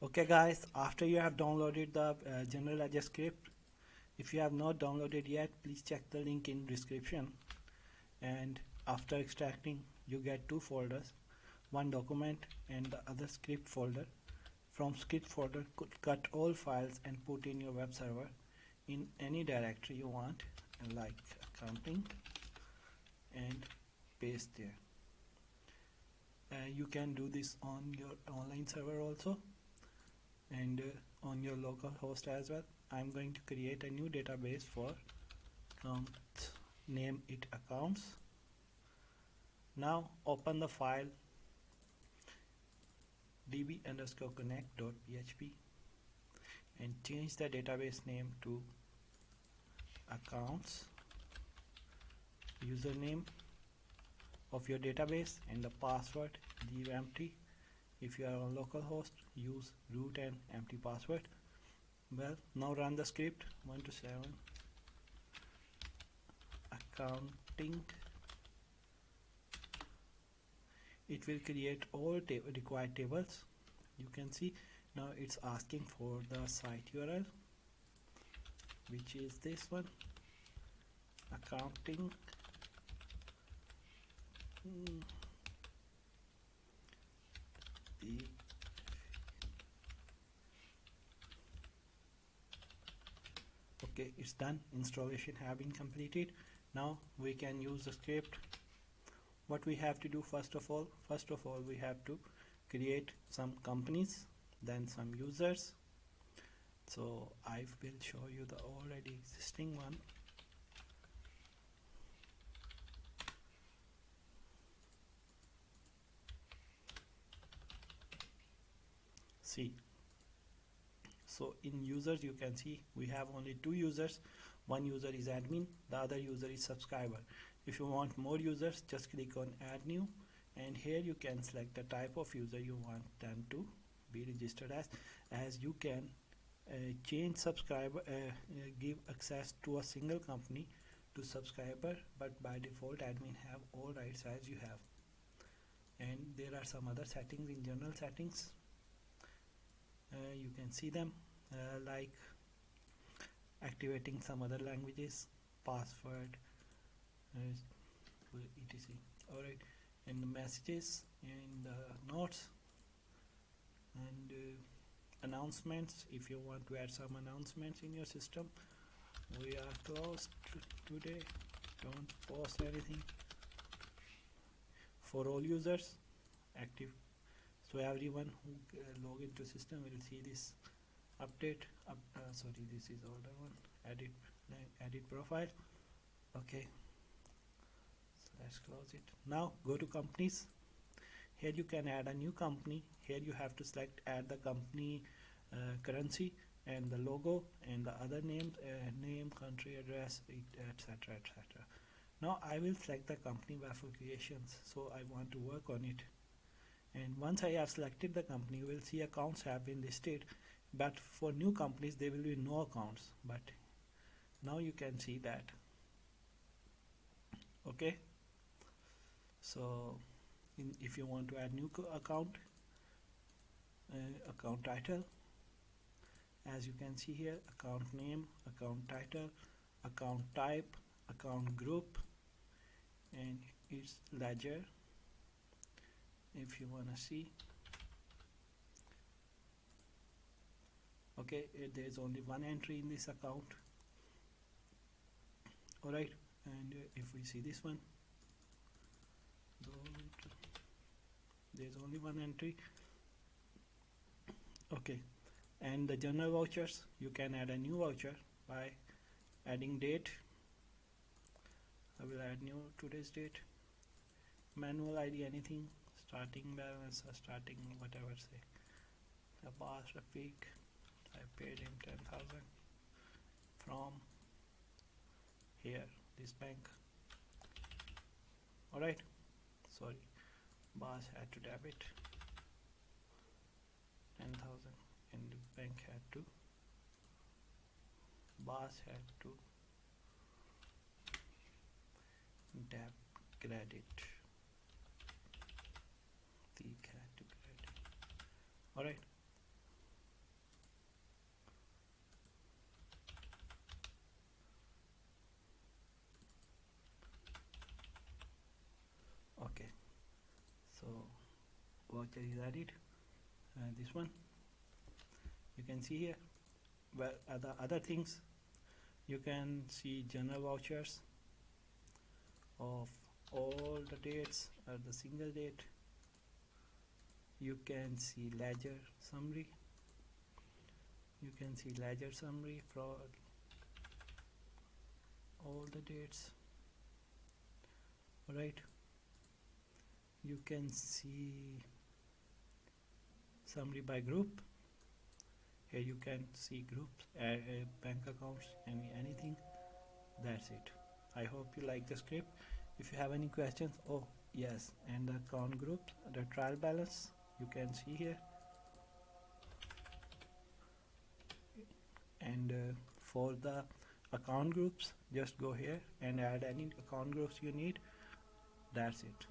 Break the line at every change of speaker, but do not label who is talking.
Okay guys, after you have downloaded the general ledger script, if you have not downloaded yet, please check the link in description. And after extracting, you get two folders, one document and the other script folder. From script folder, cut all files and put in your web server in any directory you want, like accounting, and paste there. You can do this on your online server also, and on your local host as well. I'm going to create a new database for accounts, name it accounts. Now open the file db_connect.php and change the database name to accounts, username of your database, and the password leave empty. If you are on localhost, use root and empty password. Well, now run the script 127 accounting. It will create all required tables. You can see now it's asking for the site URL, which is this one, accounting. Okay, it's done. Installation have been completed. Now we can use the script. What we have to do first of all we have to create some companies, then some users. So I will show you the already existing one. See, so in users you can see we have only two users. One user is admin, the other user is subscriber. If you want more users, just click on add new, and here you can select the type of user you want them to be registered as you can change subscriber, give access to a single company to subscriber, but by default admin have all rights as you have. And there are some other settings in general settings. You can see them, like activating some other languages, password, etc. Alright, and the messages and the notes and announcements. If you want to add some announcements in your system, we are closed today, don't post anything. For all users, active, so everyone who log into system will see this update. Sorry, this is older one. Edit profile. Okay, so let's close it. Now go to companies. Here you can add a new company. Here you have to select add the company currency and the logo and the other names, name, country, address, etc. etc. Now I will select the company Webful Creations, so I want to work on it. And once I have selected the company, you will see accounts have been listed, but for new companies there will be no accounts, but now you can see that. Okay, so if you want to add new account, account title, as you can see here, account name, account title, account type, account group, and its ledger. If you want to see, okay, there is only one entry in this account. Alright, and if we see this one, there's only one entry. Okay, and the journal vouchers, you can add a new voucher by adding date. I will add new today's date, manual ID, anything, starting balance or starting whatever, say Abbas Rafiq, I paid him 10,000 from here, this bank. Alright, sorry, Abbas had to debit 10,000 and the bank had to, Abbas had to credit. Alright, voucher is added. This one you can see here. Well, other things, you can see general vouchers of all the dates or the single date. You can see ledger summary. You can see ledger summary for all the dates. Alright, you can see summary by group. Here you can see groups, bank accounts, anything. That's it. I hope you like the script. If you have any questions, oh yes, and the account groups, the trial balance you can see here. And for the account groups, just go here and add any account groups you need. That's it.